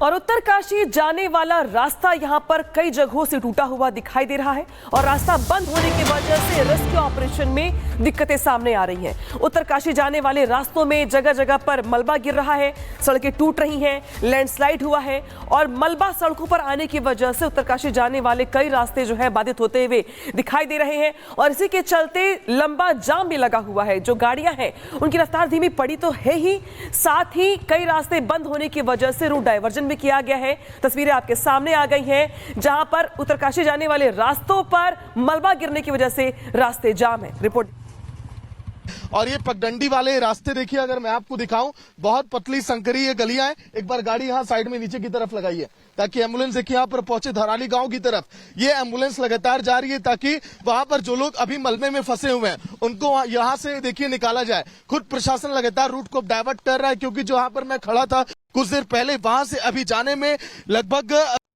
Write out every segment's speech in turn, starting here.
और उत्तरकाशी जाने वाला रास्ता यहां पर कई जगहों से टूटा हुआ दिखाई दे रहा है और रास्ता बंद होने की वजह से रेस्क्यू ऑपरेशन में दिक्कतें सामने आ रही हैं। उत्तरकाशी जाने वाले रास्तों में जगह जगह पर मलबा गिर रहा है, सड़कें टूट रही हैं, लैंडस्लाइड हुआ है और मलबा सड़कों पर आने की वजह से उत्तरकाशी जाने वाले कई रास्ते जो है बाधित होते हुए दिखाई दे रहे हैं और इसी के चलते लंबा जाम भी लगा हुआ है। जो गाड़ियां हैं उनकी रफ्तार धीमी पड़ी तो है ही, साथ ही कई रास्ते बंद होने की वजह से रूट डायवर्जन भी किया गया है। तस्वीरें आपके सामने आ गई हैं जहां पर उत्तरकाशी जाने वाले रास्तों पर मलबा गिरने की वजह से रास्ते जाम है। रिपोर्ट। और ये पगडंडी वाले रास्ते देखिए, अगर मैं आपको दिखाऊं, बहुत पतली संकरी ये गलियां हैं। एक बार गाड़ी यहाँ साइड में नीचे की तरफ लगाई है ताकि एम्बुलेंस देखिए यहाँ पर पहुंचे धराली गांव की तरफ। ये एम्बुलेंस लगातार जा रही है ताकि वहां पर जो लोग अभी मलबे में फंसे हुए हैं उनको यहाँ से देखिए निकाला जाए। खुद प्रशासन लगातार रूट को डाइवर्ट कर रहा है क्योंकि जो यहाँ पर मैं खड़ा था कुछ देर पहले, वहां से अभी जाने में लगभग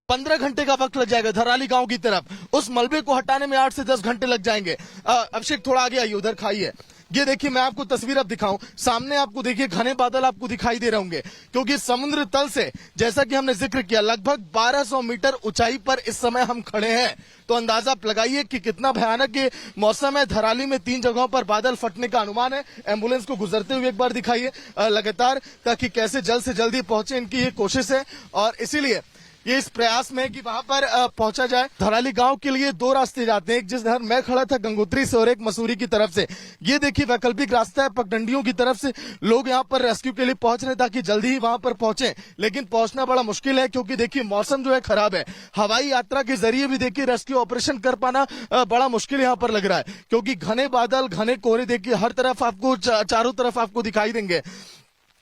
15 घंटे का वक्त लग जाएगा धराली गांव की तरफ। उस मलबे को हटाने में 8 से 10 घंटे लग जाएंगे। अभिषेक थोड़ा आगे आइए, उधर खाइए। ये देखिए, मैं आपको तस्वीर अब दिखाऊं, सामने आपको देखिए घने बादल आपको दिखाई दे रहे होंगे क्योंकि समुद्र तल से, जैसा कि हमने जिक्र किया, लगभग 1200 मीटर ऊंचाई पर इस समय हम खड़े हैं। तो अंदाजा आप लगाइए कि कितना भयानक ये मौसम है। धराली में 3 जगहों पर बादल फटने का अनुमान है। एम्बुलेंस को गुजरते हुए एक बार दिखाइए लगातार, ताकि कैसे जल्द से जल्दी पहुंचे, इनकी ये कोशिश है और इसीलिए ये इस प्रयास में कि वहां पर पहुंचा जाए। धराली गांव के लिए 2 रास्ते जाते हैं, एक जिस घर मैं खड़ा था गंगोत्री से और एक मसूरी की तरफ से। ये देखिए वैकल्पिक रास्ता है, पगडंडियों की तरफ से लोग यहां पर रेस्क्यू के लिए पहुंच रहे हैं ताकि जल्दी ही वहां पर पहुंचे, लेकिन पहुंचना बड़ा मुश्किल है क्योंकि देखिए मौसम जो है खराब है। हवाई यात्रा के जरिए भी देखिए रेस्क्यू ऑपरेशन कर पाना बड़ा मुश्किल यहाँ पर लग रहा है क्योंकि घने बादल, घने कोहरे देखिए हर तरफ आपको, चारों तरफ आपको दिखाई देंगे।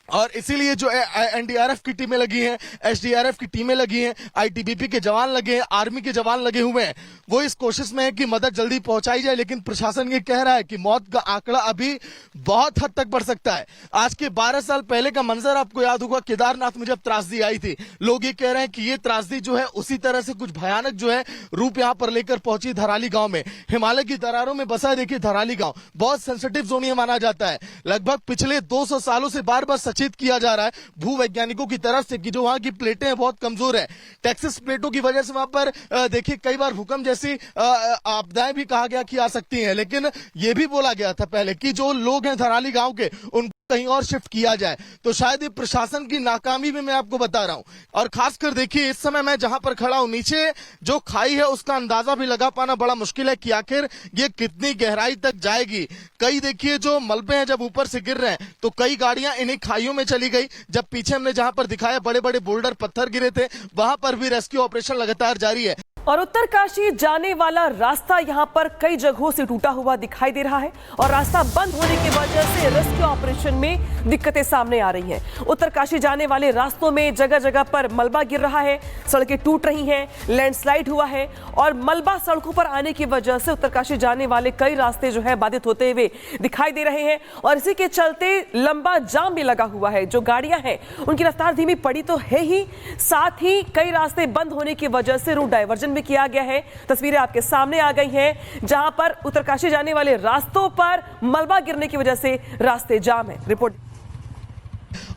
और इसीलिए जो एनडीआरएफ की टीमें लगी हैं, एसडीआरएफ की टीमें लगी हैं, आईटीबीपी के जवान लगे हैं, आर्मी के जवान लगे हुए हैं, वो इस कोशिश में है कि मदद जल्दी पहुंचाई जाए। लेकिन प्रशासन ये कह रहा है कि मौत का आंकड़ा अभी बहुत हद तक बढ़ सकता है। आज के 12 साल पहले का मंजर आपको याद होगा, केदारनाथ में जब त्रासदी आई थी, लोग ये कह रहे हैं कि ये त्रासदी जो है उसी तरह से कुछ भयानक जो है रूप यहाँ पर लेकर पहुंची धराली गांव में। हिमालय की दरारों में बसा देखिए धराली गांव, बहुत सेंसिटिव जोन ये माना जाता है। लगभग पिछले 200 सालों से बार बार सचेत किया जा रहा है भूवैज्ञानिकों की तरफ से कि जो वहां की प्लेटें हैं बहुत कमजोर है। टेक्सास प्लेटों की वजह से वहां पर देखिए कई बार भूकंप जैसी आपदाएं भी कहा गया कि आ सकती हैं, लेकिन यह भी बोला गया था पहले कि जो लोग हैं धराली गांव के उनको कहीं और शिफ्ट किया जाए। तो शायद ये प्रशासन की नाकामी भी मैं आपको बता रहा हूं। और खासकर देखिए इस समय मैं जहां पर खड़ा हूं, नीचे जो खाई है उसका अंदाजा भी लगा पाना बड़ा मुश्किल है कि आखिर ये कितनी गहराई तक जाएगी। कई देखिए जो मलबे हैं जब ऊपर से गिर रहे हैं तो कई गाड़ियां इन्हीं खाइयों में चली गई। जब पीछे हमने जहां पर दिखाया बड़े बड़े बोल्डर पत्थर गिरे थे, वहां पर भी रेस्क्यू ऑपरेशन लगातार जारी है। और उत्तरकाशी जाने वाला रास्ता यहां पर कई जगहों से टूटा हुआ दिखाई दे रहा है और रास्ता बंद होने की वजह से रेस्क्यू ऑपरेशन में दिक्कतें सामने आ रही हैं। उत्तरकाशी जाने वाले रास्तों में जगह जगह पर मलबा गिर रहा है, सड़कें टूट रही हैं, लैंडस्लाइड हुआ है और मलबा सड़कों पर आने की वजह से उत्तरकाशी जाने वाले कई रास्ते जो है बाधित होते हुए दिखाई दे रहे हैं और इसी के चलते लंबा जाम भी लगा हुआ है। जो गाड़ियां हैं उनकी रफ्तार धीमी पड़ी तो है ही, साथ ही कई रास्ते बंद होने की वजह से रूट डायवर्जन भी किया गया है। तस्वीरें आपके सामने आ गई हैं जहां पर उत्तरकाशी जाने वाले रास्तों पर मलबा गिरने की वजह से रास्ते जाम है। रिपोर्ट।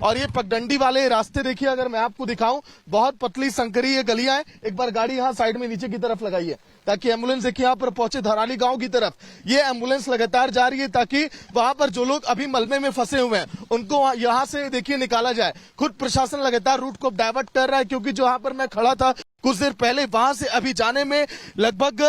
और ये पगडंडी वाले रास्ते देखिए, अगर मैं आपको दिखाऊं, बहुत पतली संकरी ये गलियां हैं। एक बार गाड़ी यहाँ साइड में नीचे की तरफ लगाई है ताकि एम्बुलेंस देखिए यहाँ पर पहुंचे धराली गांव की तरफ। ये एम्बुलेंस लगातार जा रही है ताकि वहां पर जो लोग अभी मलबे में फंसे हुए हैं उनको यहाँ से देखिए निकाला जाए। खुद प्रशासन लगातार रूट को डाइवर्ट कर रहा है क्योंकि जो यहाँ पर मैं खड़ा था कुछ देर पहले, वहां से अभी जाने में लगभग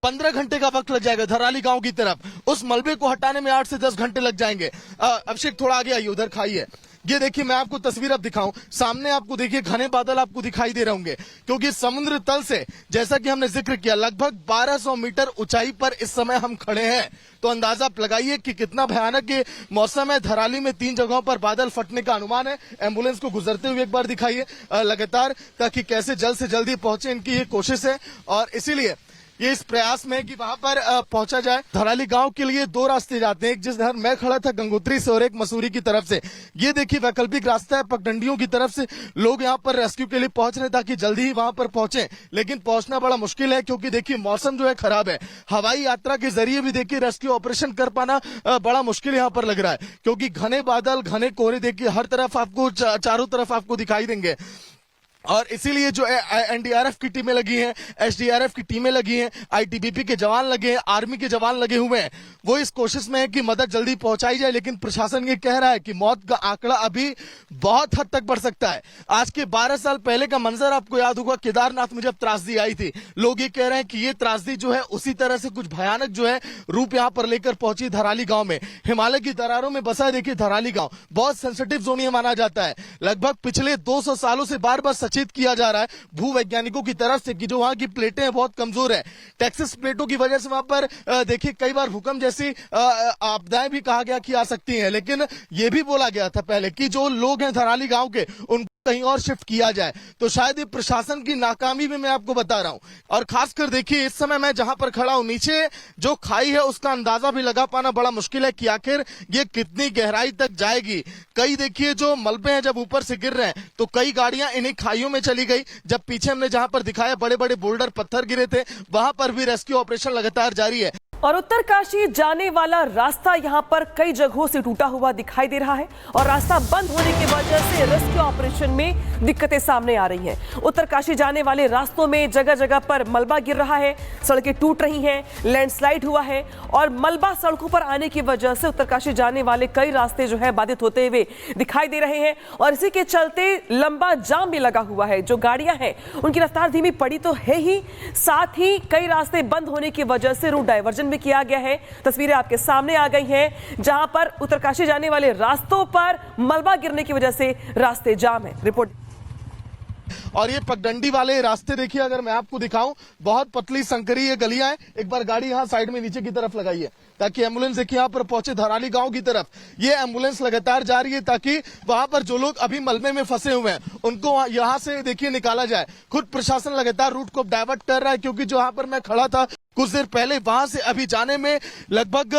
15 घंटे का वक्त लग जाएगा धराली गांव की तरफ। उस मलबे को हटाने में 8 से 10 घंटे लग जाएंगे। अभिषेक थोड़ा आगे आइए, उधर खाइए। ये देखिए, मैं आपको तस्वीर अब दिखाऊं, सामने आपको देखिए घने बादल आपको दिखाई दे रहे होंगे क्योंकि समुद्र तल से, जैसा कि हमने जिक्र किया, लगभग 1200 मीटर ऊंचाई पर इस समय हम खड़े हैं। तो अंदाजा आप लगाइए कि कितना भयानक ये मौसम है। धराली में 3 जगहों पर बादल फटने का अनुमान है। एम्बुलेंस को गुजरते हुए एक बार दिखाइए लगातार, ताकि कैसे जल्द से जल्दी पहुंचे, इनकी ये कोशिश है और इसीलिए ये इस प्रयास में कि वहां पर पहुंचा जाए। धराली गांव के लिए 2 रास्ते जाते हैं, एक जिस घर मैं खड़ा था गंगोत्री से और एक मसूरी की तरफ से। ये देखिए वैकल्पिक रास्ता है, पगडंडियों की तरफ से लोग यहां पर रेस्क्यू के लिए पहुंच रहे हैं ताकि जल्दी ही वहां पर पहुंचे, लेकिन पहुंचना बड़ा मुश्किल है क्योंकि देखिए मौसम जो है खराब है। हवाई यात्रा के जरिए भी देखिए रेस्क्यू ऑपरेशन कर पाना बड़ा मुश्किल यहाँ पर लग रहा है क्योंकि घने बादल, घने कोहरे देखिए हर तरफ आपको, चारों तरफ आपको दिखाई देंगे। और इसीलिए जो एनडीआरएफ की टीमें लगी हैं, एसडीआरएफ की टीमें लगी हैं, आईटीबीपी के जवान लगे हैं, आर्मी के जवान लगे हुए हैं, वो इस कोशिश में है कि मदद जल्दी पहुंचाई जाए। लेकिन प्रशासन ये कह रहा है कि मौत का आंकड़ा अभी बहुत हद तक बढ़ सकता है। आज के 12 साल पहले का मंजर आपको याद होगा, केदारनाथ में जब त्रासदी आई थी, लोग ये कह रहे हैं कि ये त्रासदी जो है उसी तरह से कुछ भयानक जो है रूप यहाँ पर लेकर पहुंची धराली गांव में। हिमालय की दरारों में बसा है देखिए धराली गांव, बहुत सेंसिटिव जोन ये माना जाता है। लगभग पिछले 200 सालों से बार बार सचेत किया जा रहा है भूवैज्ञानिकों की तरफ से कि जो वहां की प्लेटें हैं बहुत कमजोर है। टेक्सास प्लेटों की वजह से वहां पर देखिए कई बार भूकंप जैसी आपदाएं भी कहा गया कि आ सकती हैं। लेकिन यह भी बोला गया था पहले कि जो लोग हैं धराली गांव के उनको कहीं और शिफ्ट किया जाए। तो शायद ये प्रशासन की नाकामी भी मैं आपको बता रहा हूं। और खासकर देखिए इस समय मैं जहां पर खड़ा हूं, नीचे जो खाई है उसका अंदाजा भी लगा पाना बड़ा मुश्किल है कि आखिर ये कितनी गहराई तक जाएगी। कई देखिए जो मलबे हैं जब ऊपर से गिर रहे हैं तो कई गाड़ियां इन्हीं खाइयों में चली गई। जब पीछे हमने जहां पर दिखाया बड़े बड़े बोल्डर पत्थर गिरे थे, वहां पर भी रेस्क्यू ऑपरेशन लगातार जारी है। और उत्तरकाशी जाने वाला रास्ता यहां पर कई जगहों से टूटा हुआ दिखाई दे रहा है और रास्ता बंद होने की वजह से रेस्क्यू ऑपरेशन में दिक्कतें सामने आ रही हैं। उत्तरकाशी जाने वाले रास्तों में जगह जगह पर मलबा गिर रहा है, सड़कें टूट रही हैं, लैंडस्लाइड हुआ है और मलबा सड़कों पर आने की वजह से उत्तरकाशी जाने वाले कई रास्ते जो है बाधित होते हुए दिखाई दे रहे हैं। और इसी के चलते लंबा जाम भी लगा हुआ है। जो गाड़ियां हैं उनकी रफ्तार धीमी पड़ी तो है ही, साथ ही कई रास्ते बंद होने की वजह से रूट डायवर्जन किया गया है। तस्वीरें आपके सामने आ गई हैं जहां पर उत्तरकाशी जाने वाले रास्तों पर मलबा गिरने की वजह से रास्ते जाम है। रिपोर्ट। और ये पगडंडी वाले रास्ते देखिए, अगर मैं आपको दिखाऊं, बहुत पतली संकरी ये गलियां हैं। एक बार गाड़ी यहाँ साइड में नीचे की तरफ लगाई है ताकि एम्बुलेंस देखिए यहाँ पर पहुंचे धराली गांव की तरफ। ये एम्बुलेंस लगातार जा रही है ताकि वहां पर जो लोग अभी मलबे में फंसे हुए हैं उनको यहाँ से देखिए निकाला जाए। खुद प्रशासन लगातार रूट को डाइवर्ट कर रहा है, क्योंकि जो यहाँ पर मैं खड़ा था कुछ देर पहले, वहां से अभी जाने में लगभग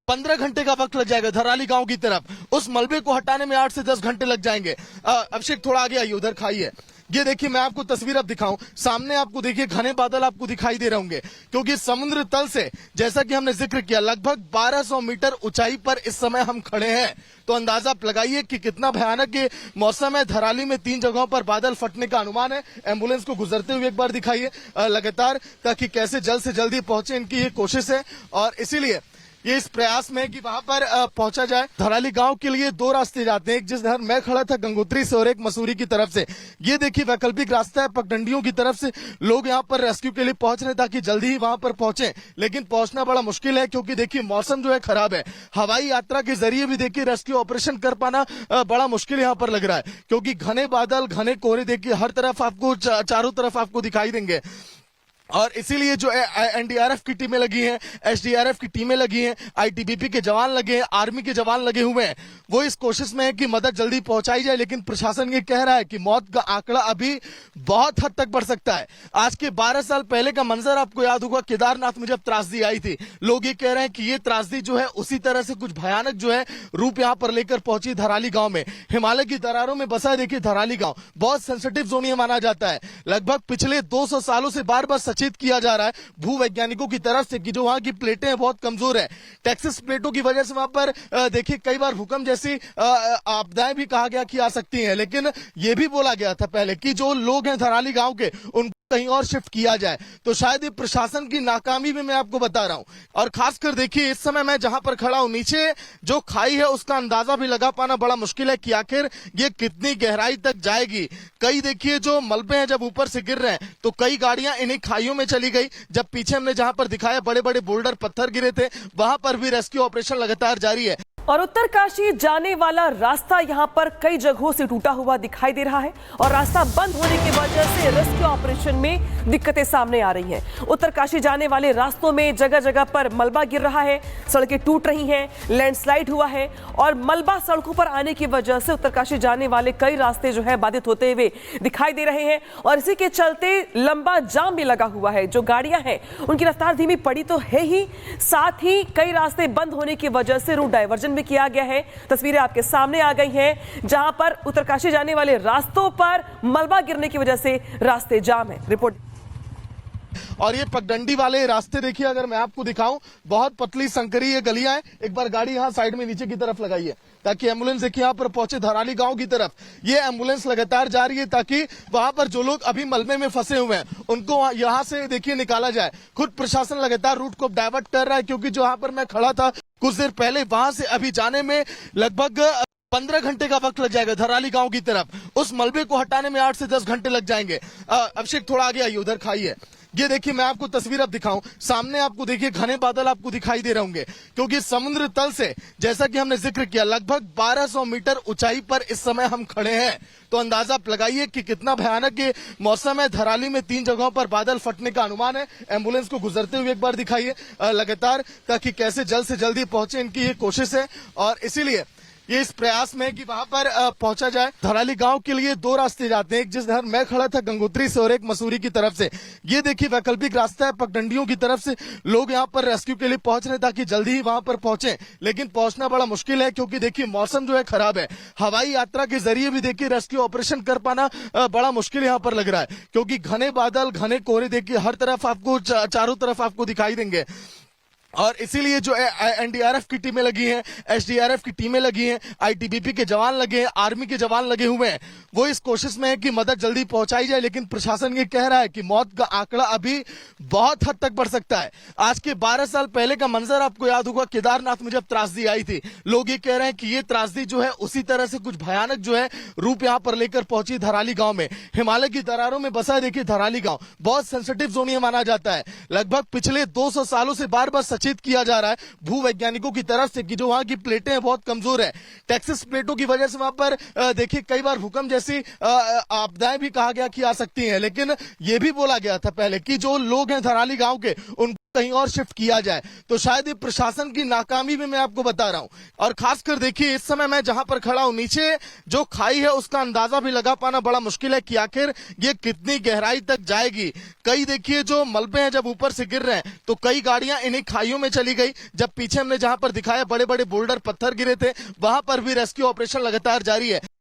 15 घंटे का वक्त लग जाएगा धराली गांव की तरफ। उस मलबे को हटाने में 8 से 10 घंटे लग जाएंगे। अभिषेक थोड़ा आगे आइए, उधर खाई है। ये देखिए मैं आपको तस्वीर अब दिखाऊं, सामने आपको देखिए घने बादल आपको दिखाई दे रहे होंगे, क्योंकि समुद्र तल से जैसा कि हमने जिक्र किया लगभग 1200 मीटर ऊंचाई पर इस समय हम खड़े हैं। तो अंदाजा आप लगाइए कि कितना भयानक ये मौसम है। धराली में 3 जगहों पर बादल फटने का अनुमान है। एम्बुलेंस को गुजरते हुए एक बार दिखाइए लगातार, ताकि कैसे जल्द से जल्दी पहुंचे, इनकी ये कोशिश है। और इसीलिए ये इस प्रयास में कि वहां पर पहुंचा जाए। धराली गांव के लिए 2 रास्ते जाते हैं, एक जिधर मैं खड़ा था गंगोत्री से और एक मसूरी की तरफ से। ये देखिए वैकल्पिक रास्ता है, पगडंडियों की तरफ से लोग यहां पर रेस्क्यू के लिए पहुंच रहे हैं ताकि जल्दी ही वहां पर पहुंचे। लेकिन पहुंचना बड़ा मुश्किल है, क्योंकि देखिए मौसम जो है खराब है। हवाई यात्रा के जरिए भी देखिए रेस्क्यू ऑपरेशन कर पाना बड़ा मुश्किल यहाँ पर लग रहा है, क्योंकि घने बादल, घने कोहरे देखिए हर तरफ आपको, चारों तरफ आपको दिखाई देंगे। और इसीलिए जो एनडीआरएफ की टीमें लगी हैं, एसडीआरएफ की टीमें लगी हैं, आईटीबीपी के जवान लगे हैं, आर्मी के जवान लगे हुए हैं, वो इस कोशिश में है कि मदद जल्दी पहुंचाई जाए। लेकिन प्रशासन ये कह रहा है कि मौत का आंकड़ा अभी बहुत हद तक बढ़ सकता है। आज के 12 साल पहले का मंजर आपको याद होगा, केदारनाथ में जब त्रासदी आई थी, लोग ये कह रहे हैं कि ये त्रासदी जो है उसी तरह से कुछ भयानक जो है रूप यहाँ पर लेकर पहुंची धराली गांव में। हिमालय की दरारों में बसा है देखिए धराली गांव, बहुत सेंसिटिव जोन ये माना जाता है। लगभग पिछले 200 सालों से बार बार सचेत किया जा रहा है भूवैज्ञानिकों की तरफ से कि जो वहां की प्लेटें हैं बहुत कमजोर है। टेक्सास प्लेटों की वजह से वहां पर देखिए कई बार भूकंप जैसी आपदाएं भी कहा गया कि आ सकती हैं। लेकिन यह भी बोला गया था पहले कि जो लोग हैं धराली गांव के उनको कहीं और शिफ्ट किया जाए। तो शायद ये प्रशासन की नाकामी भी मैं आपको बता रहा हूं। और खासकर देखिए इस समय मैं जहां पर खड़ा हूं, नीचे जो खाई है उसका अंदाजा भी लगा पाना बड़ा मुश्किल है कि आखिर ये कितनी गहराई तक जाएगी। कई देखिए जो मलबे हैं जब ऊपर से गिर रहे हैं तो कई गाड़ियां इन्हीं खाइयों में चली गई। जब पीछे हमने जहां पर दिखाया बड़े बड़े बोल्डर पत्थर गिरे थे, वहां पर भी रेस्क्यू ऑपरेशन लगातार जारी है। और उत्तरकाशी जाने वाला रास्ता यहां पर कई जगहों से टूटा हुआ दिखाई दे रहा है और रास्ता बंद होने की वजह से रेस्क्यू ऑपरेशन में दिक्कतें सामने आ रही हैं। उत्तरकाशी जाने वाले रास्तों में जगह जगह पर मलबा गिर रहा है, सड़कें टूट रही हैं, लैंडस्लाइड हुआ है और मलबा सड़कों पर आने की वजह से उत्तरकाशी जाने वाले कई रास्ते जो है बाधित होते हुए दिखाई दे रहे हैं। और इसी के चलते लंबा जाम भी लगा हुआ है। जो गाड़ियां हैं उनकी रफ्तार धीमी पड़ी तो है ही, साथ ही कई रास्ते बंद होने की वजह से रूट डायवर्जन भी किया गया है। तस्वीरें आपके सामने आ गई हैं जहां पर उत्तरकाशी जाने वाले रास्तों पर मलबा गिरने की वजह से रास्ते जाम है। रिपोर्ट। और ये पगडंडी वाले रास्ते देखिए, अगर मैं आपको दिखाऊं, बहुत पतली संकरी ये गलियां हैं। एक बार गाड़ी यहाँ साइड में नीचे की तरफ लगाई है ताकि एम्बुलेंस देखिए यहाँ पर पहुंचे धराली गांव की तरफ। ये एम्बुलेंस लगातार जा रही है ताकि वहां पर जो लोग अभी मलबे में फंसे हुए हैं उनको यहाँ से देखिए निकाला जाए। खुद प्रशासन लगातार रूट को डाइवर्ट कर रहा है, क्योंकि जहां पर मैं खड़ा था कुछ देर पहले, वहां से अभी जाने में लगभग 15 घंटे का वक्त लग जाएगा धराली गांव की तरफ। उस मलबे को हटाने में 8 से 10 घंटे लग जाएंगे। अभिषेक थोड़ा आगे आइए, उधर खाइए। ये देखिए, मैं आपको तस्वीर अब दिखाऊं, सामने आपको देखिए घने बादल आपको दिखाई दे रहे होंगे, क्योंकि समुद्र तल से, जैसा कि हमने जिक्र किया, लगभग 1200 मीटर ऊंचाई पर इस समय हम खड़े हैं। तो अंदाजा आप लगाइए कि कितना भयानक ये मौसम है। धराली में 3 जगहों पर बादल फटने का अनुमान है। एम्बुलेंस को गुजरते हुए एक बार दिखाइए लगातार, ताकि कैसे जल्द से जल्दी पहुंचे, इनकी ये कोशिश है। और इसीलिए ये इस प्रयास में कि वहां पर पहुंचा जाए। धराली गांव के लिए 2 रास्ते जाते हैं, एक जिस घर मैं खड़ा था गंगोत्री से और एक मसूरी की तरफ से। ये देखिए वैकल्पिक रास्ता है पगडंडियों की तरफ से। लोग यहां पर रेस्क्यू के लिए पहुंच रहे हैं ताकि जल्दी ही वहां पर पहुंचे, लेकिन पहुंचना बड़ा मुश्किल है, क्योंकि देखिए मौसम जो है खराब है। हवाई यात्रा के जरिए भी देखिए रेस्क्यू ऑपरेशन कर पाना बड़ा मुश्किल यहाँ पर लग रहा है, क्योंकि घने बादल, घने कोहरे देखिए हर तरफ आपको, चारों तरफ आपको दिखाई देंगे। और इसीलिए जो एनडीआरएफ की टीमें लगी हैं, एसडीआरएफ की टीमें लगी हैं, आईटीबीपी के जवान लगे हैं, आर्मी के जवान लगे हुए हैं, वो इस कोशिश में है कि मदद जल्दी पहुंचाई जाए। लेकिन प्रशासन ये कह रहा है कि मौत का आंकड़ा अभी बहुत हद तक बढ़ सकता है। आज के 12 साल पहले का मंजर आपको याद होगा, केदारनाथ में जब त्रासदी आई थी। लोग ये कह रहे हैं कि ये त्रासदी जो है उसी तरह से कुछ भयानक जो है रूप यहाँ पर लेकर पहुंची धराली गांव में। हिमालय की दरारों में बसा देखिए धराली गांव, बहुत सेंसिटिव जोन ये माना जाता है। लगभग पिछले 200 सालों से बार बार सचेत किया जा रहा है भूवैज्ञानिकों की तरफ से कि जो वहां की प्लेटें हैं बहुत कमजोर है। टेक्सास प्लेटों की वजह से वहां पर देखिए कई बार भूकंप जैसी आपदाएं भी कहा गया कि आ सकती हैं, लेकिन यह भी बोला गया था पहले कि जो लोग हैं धराली गांव के उनको कहीं और शिफ्ट किया जाए। तो शायद ये प्रशासन की नाकामी भी मैं आपको बता रहा हूं। और खासकर देखिए इस समय मैं जहां पर खड़ा हूं, नीचे जो खाई है उसका अंदाजा भी लगा पाना बड़ा मुश्किल है कि आखिर ये कितनी गहराई तक जाएगी। कई देखिए जो मलबे हैं जब ऊपर से गिर रहे हैं तो कई गाड़ियां इन्हीं खाइयों में चली गई। जब पीछे हमने जहां पर दिखाया बड़े बड़े बोल्डर पत्थर गिरे थे, वहां पर भी रेस्क्यू ऑपरेशन लगातार जारी है।